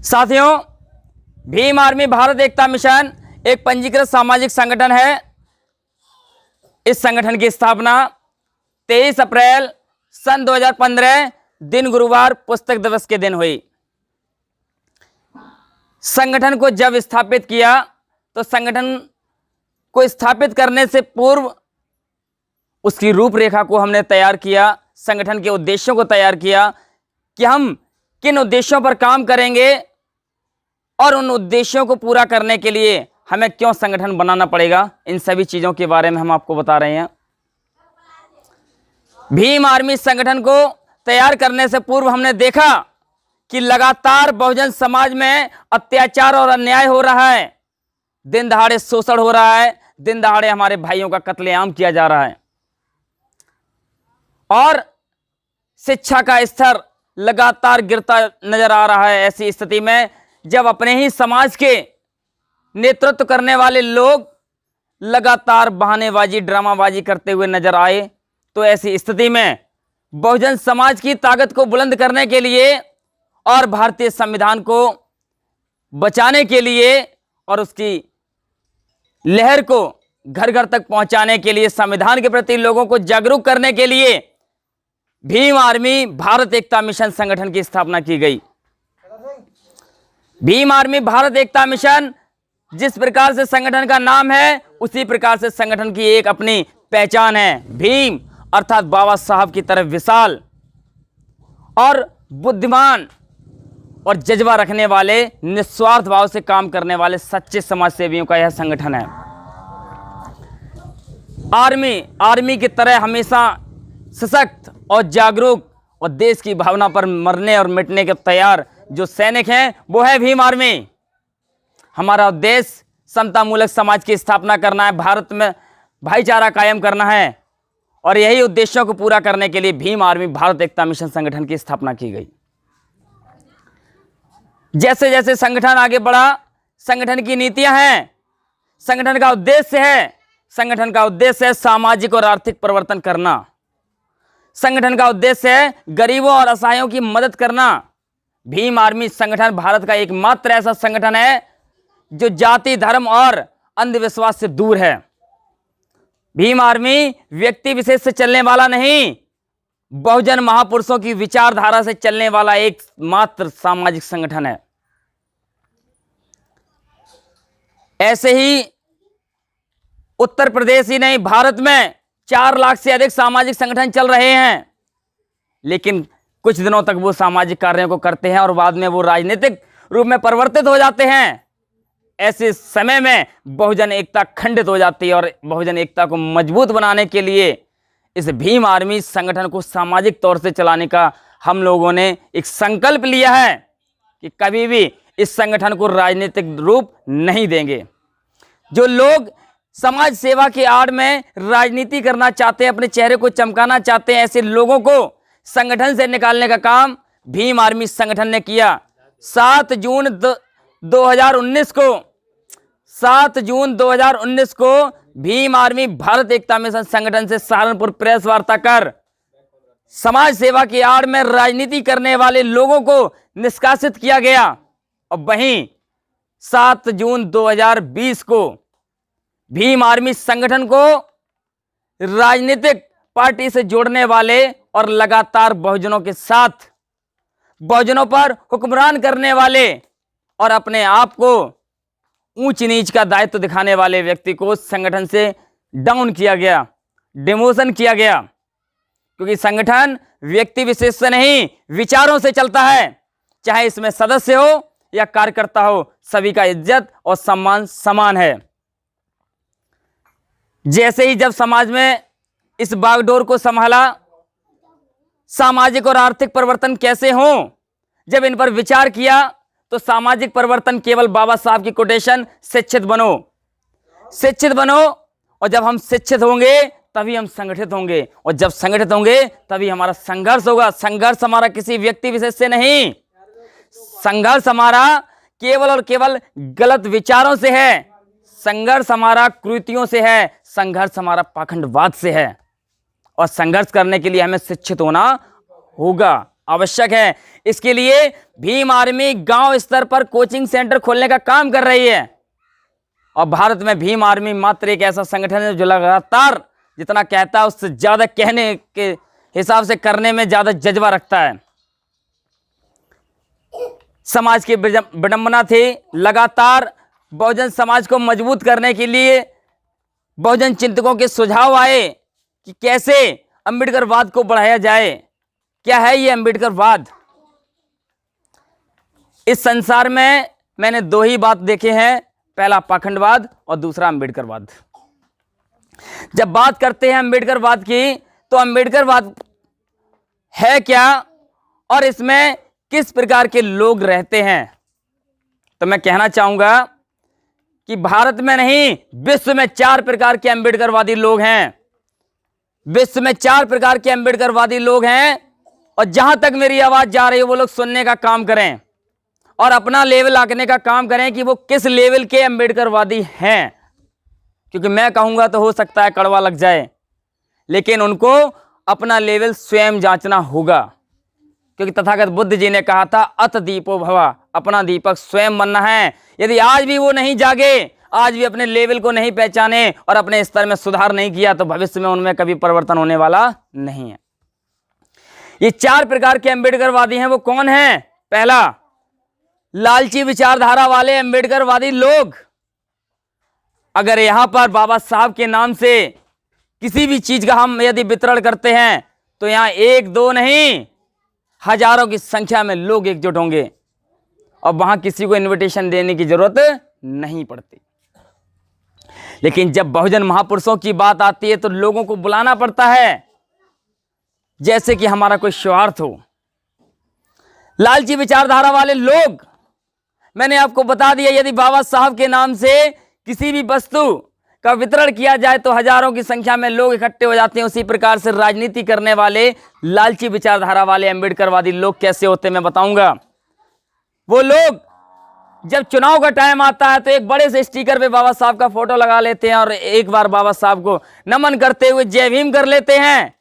साथियों, भीम आर्मी भारत एकता मिशन एक पंजीकृत सामाजिक संगठन है। इस संगठन की स्थापना 23 अप्रैल सन 2015 दिन गुरुवार पुस्तक दिवस के दिन हुई। संगठन को जब स्थापित किया तो संगठन को स्थापित करने से पूर्व उसकी रूपरेखा को हमने तैयार किया, संगठन के उद्देश्यों को तैयार किया कि हम किन उद्देश्यों पर काम करेंगे और उन उद्देश्यों को पूरा करने के लिए हमें क्यों संगठन बनाना पड़ेगा। इन सभी चीजों के बारे में हम आपको बता रहे हैं। भीम आर्मी संगठन को तैयार करने से पूर्व हमने देखा कि लगातार बहुजन समाज में अत्याचार और अन्याय हो रहा है, दिन दहाड़े शोषण हो रहा है, दिन दहाड़े हमारे भाइयों का कत्लेआम किया जा रहा है और शिक्षा का स्तर लगातार गिरता नजर आ रहा है। ऐसी स्थिति में जब अपने ही समाज के नेतृत्व करने वाले लोग लगातार बहानेबाजी ड्रामाबाजी करते हुए नजर आए, तो ऐसी स्थिति में बहुजन समाज की ताकत को बुलंद करने के लिए और भारतीय संविधान को बचाने के लिए और उसकी लहर को घर घर तक पहुंचाने के लिए, संविधान के प्रति लोगों को जागरूक करने के लिए भीम आर्मी भारत एकता मिशन संगठन की स्थापना की गई। भीम आर्मी भारत एकता मिशन जिस प्रकार से संगठन का नाम है, उसी प्रकार से संगठन की एक अपनी पहचान है। भीम अर्थात बाबा साहब की तरह विशाल और बुद्धिमान और जज्बा रखने वाले, निस्वार्थ भाव से काम करने वाले सच्चे समाज सेवियों का यह संगठन है। आर्मी की तरह हमेशा सशक्त और जागरूक और देश की भावना पर मरने और मिटने के तैयार जो सैनिक हैं, वो है भीम आर्मी। हमारा उद्देश्य समतामूलक समाज की स्थापना करना है, भारत में भाईचारा कायम करना है और यही उद्देश्यों को पूरा करने के लिए भीम आर्मी भारत एकता मिशन संगठन की स्थापना की गई। जैसे जैसे संगठन आगे बढ़ा, संगठन की नीतियां हैं, संगठन का उद्देश्य है सामाजिक और आर्थिक परिवर्तन करना। संगठन का उद्देश्य है गरीबों और असहायों की मदद करना। भीम आर्मी संगठन भारत का एकमात्र ऐसा संगठन है जो जाति, धर्म और अंधविश्वास से दूर है। भीम आर्मी व्यक्ति विशेष से चलने वाला नहीं, बहुजन महापुरुषों की विचारधारा से चलने वाला एकमात्र सामाजिक संगठन है। ऐसे ही उत्तर प्रदेश ही नहीं, भारत में 4 लाख से अधिक सामाजिक संगठन चल रहे हैं, लेकिन कुछ दिनों तक वो सामाजिक कार्यों को करते हैं और बाद में वो राजनीतिक रूप में परिवर्तित हो जाते हैं। ऐसे समय में बहुजन एकता खंडित हो जाती है और बहुजन एकता को मजबूत बनाने के लिए इस भीम आर्मी संगठन को सामाजिक तौर से चलाने का हम लोगों ने एक संकल्प लिया है कि कभी भी इस संगठन को राजनीतिक रूप नहीं देंगे। जो लोग समाज सेवा की आड़ में राजनीति करना चाहते हैं, अपने चेहरे को चमकाना चाहते हैं, ऐसे लोगों को संगठन से निकालने का काम भीम आर्मी संगठन ने किया। 7 जून 2019 को भीम आर्मी भारत एकता मिशन संगठन से सहारनपुर प्रेस वार्ता कर समाज सेवा की आड़ में राजनीति करने वाले लोगों को निष्कासित किया गया। और वहीं 7 जून 2020 को भीम आर्मी संगठन को राजनीतिक पार्टी से जोड़ने वाले और लगातार बहुजनों के साथ बहुजनों पर हुक्मरान करने वाले और अपने आप को ऊंच नीच का दायित्व दिखाने वाले व्यक्ति को संगठन से डाउन किया गया, डिमोशन किया गया, क्योंकि संगठन व्यक्ति विशेष से नहीं, विचारों से चलता है। चाहे इसमें सदस्य हो या कार्यकर्ता हो, सभी का इज्जत और सम्मान समान है। जैसे ही जब समाज में इस बागडोर को संभाला, सामाजिक और आर्थिक परिवर्तन कैसे हो, जब इन पर विचार किया, तो सामाजिक परिवर्तन केवल बाबा साहब की कोटेशन शिक्षित बनो और जब हम शिक्षित होंगे तभी हम संगठित होंगे और जब संगठित होंगे तभी हमारा संघर्ष होगा। संघर्ष हमारा किसी व्यक्ति विशेष से नहीं, संघर्ष हमारा केवल और केवल गलत विचारों से है, संघर्ष हमारा कुरीतियों से है, संघर्ष हमारा पाखंडवाद से है और संघर्ष करने के लिए हमें शिक्षित होना होगा। आवश्यक है। इसके लिए भीम आर्मी गांव स्तर पर कोचिंग सेंटर खोलने का काम कर रही है। और भारत में भीम आर्मी मात्र एक ऐसा संगठन है जो लगातार जितना कहता है उससे ज्यादा कहने के हिसाब से करने में ज्यादा जज्बा रखता है। समाज की विडंबना थी, लगातार बहुजन समाज को मजबूत करने के लिए बहुजन चिंतकों के सुझाव आए कि कैसे अंबेडकरवाद को बढ़ाया जाए। क्या है ये अंबेडकरवाद? इस संसार में मैंने दो ही बात देखे हैं, पहला पाखंडवाद और दूसरा अंबेडकरवाद। जब बात करते हैं अंबेडकरवाद की तो अंबेडकरवाद है क्या और इसमें किस प्रकार के लोग रहते हैं? तो मैं कहना चाहूंगा कि भारत में नहीं, विश्व में 4 प्रकार के अंबेडकरवादी लोग हैं। विश्व में 4 प्रकार के अंबेडकरवादी लोग हैं और जहां तक मेरी आवाज जा रही है वो लोग सुनने का काम करें और अपना लेवल आंकने का काम करें कि वो किस लेवल के अंबेडकरवादी हैं। क्योंकि मैं कहूंगा तो हो सकता है कड़वा लग जाए, लेकिन उनको अपना लेवल स्वयं जांचना होगा। क्योंकि तथागत बुद्ध जी ने कहा था अत दीपो भवा, अपना दीपक स्वयं बनना है। यदि आज भी वो नहीं जागे, आज भी अपने लेवल को नहीं पहचाने और अपने स्तर में सुधार नहीं किया तो भविष्य में उनमें कभी परिवर्तन होने वाला नहीं है। ये 4 प्रकार के अंबेडकरवादी हैं। वो कौन हैं? पहला, लालची विचारधारा वाले अंबेडकरवादी लोग। अगर यहां पर बाबा साहब के नाम से किसी भी चीज का हम यदि वितरण करते हैं तो यहां 1-2 नहीं, हजारों की संख्या में लोग एकजुट होंगे और वहां किसी को इनविटेशन देने की जरूरत नहीं पड़ती। लेकिन जब बहुजन महापुरुषों की बात आती है तो लोगों को बुलाना पड़ता है, जैसे कि हमारा कोई स्वार्थ हो। लालची विचारधारा वाले लोग, मैंने आपको बता दिया, यदि बाबा साहब के नाम से किसी भी वस्तु का वितरण किया जाए तो हजारों की संख्या में लोग इकट्ठे हो जाते हैं। उसी प्रकार से राजनीति करने वाले लालची विचारधारा वाले अंबेडकरवादी लोग कैसे होते मैं बताऊंगा। वो लोग जब चुनाव का टाइम आता है तो एक बड़े से स्टिकर पे बाबा साहब का फोटो लगा लेते हैं और एक बार बाबा साहब को नमन करते हुए जय भीम कर लेते हैं।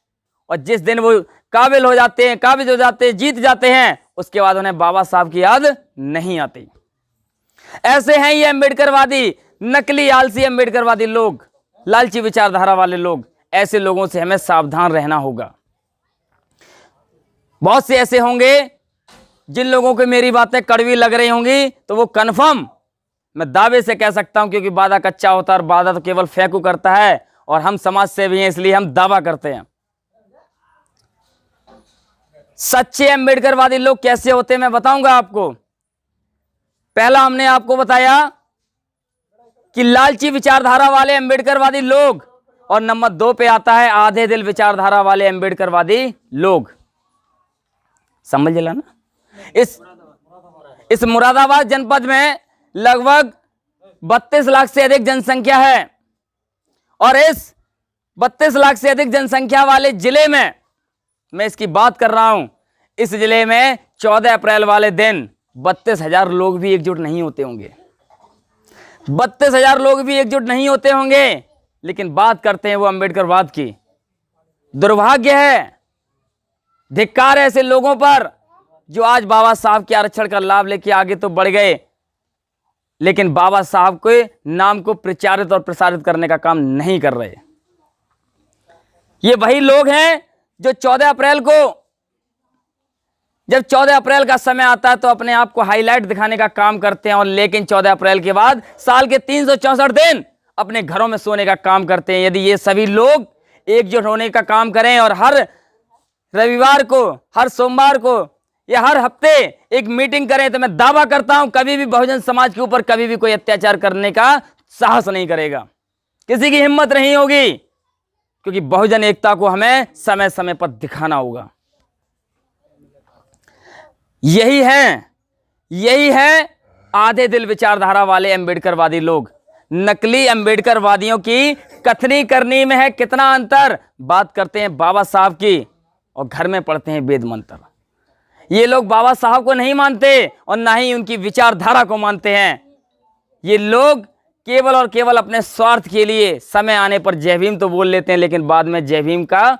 और जिस दिन वो काबिज हो जाते हैं, जीत जाते हैं, उसके बाद उन्हें बाबा साहब की याद नहीं आती। ऐसे हैं ये अंबेडकरवादी, नकली आलसी अंबेडकरवादी लोग, लालची विचारधारा वाले लोग। ऐसे लोगों से हमें सावधान रहना होगा। बहुत से ऐसे होंगे जिन लोगों को मेरी बातें कड़वी लग रही होंगी तो वो कन्फर्म मैं दावे से कह सकता हूं, क्योंकि वादा कच्चा होता है और वादा तो केवल फेंकू करता है और हम समाज से भी हैं, इसलिए हम दावा करते हैं। सच्चे अंबेडकरवादी लोग कैसे होते हैं मैं बताऊंगा आपको। पहला हमने आपको बताया कि लालची विचारधारा वाले अंबेडकरवादी लोग, और नंबर 2 पे आता है आधे दिल विचारधारा वाले अंबेडकरवादी लोग। समझ लेना ना। इस मुरादाबाद जनपद में लगभग 32 लाख से अधिक जनसंख्या है और इस 32 लाख से अधिक जनसंख्या वाले जिले में मैं इसकी बात कर रहा हूं। इस जिले में 14 अप्रैल वाले दिन 32,000 लोग भी एकजुट नहीं होते होंगे। 32,000 लोग भी एकजुट नहीं होते होंगे, लेकिन बात करते हैं वो अंबेडकरवाद की। दुर्भाग्य है, धिक्कार है ऐसे लोगों पर जो आज बाबा साहब के आरक्षण का लाभ लेके आगे तो बढ़ गए, लेकिन बाबा साहब के नाम को प्रचारित और प्रसारित करने का काम नहीं कर रहे। ये वही लोग हैं जो 14 अप्रैल को, जब 14 अप्रैल का समय आता है तो अपने आप को हाईलाइट दिखाने का काम करते हैं, और लेकिन 14 अप्रैल के बाद साल के 364 दिन अपने घरों में सोने का काम करते हैं। यदि ये सभी लोग एकजुट होने का काम करें और हर रविवार को, हर सोमवार को या हर हफ्ते एक मीटिंग करें तो मैं दावा करता हूं कभी भी बहुजन समाज के ऊपर कभी भी कोई अत्याचार करने का साहस नहीं करेगा, किसी की हिम्मत नहीं होगी, क्योंकि बहुजन एकता को हमें समय समय पर दिखाना होगा। यही है आधे दिल विचारधारा वाले अंबेडकरवादी लोग। नकली अंबेडकरवादियों की कथनी करनी में है कितना अंतर। बात करते हैं बाबा साहब की और घर में पढ़ते हैं वेद मंत्र। ये लोग बाबा साहब को नहीं मानते और ना ही उनकी विचारधारा को मानते हैं। ये लोग केवल और केवल अपने स्वार्थ के लिए समय आने पर जय भीम तो बोल लेते हैं, लेकिन बाद में जय भीम का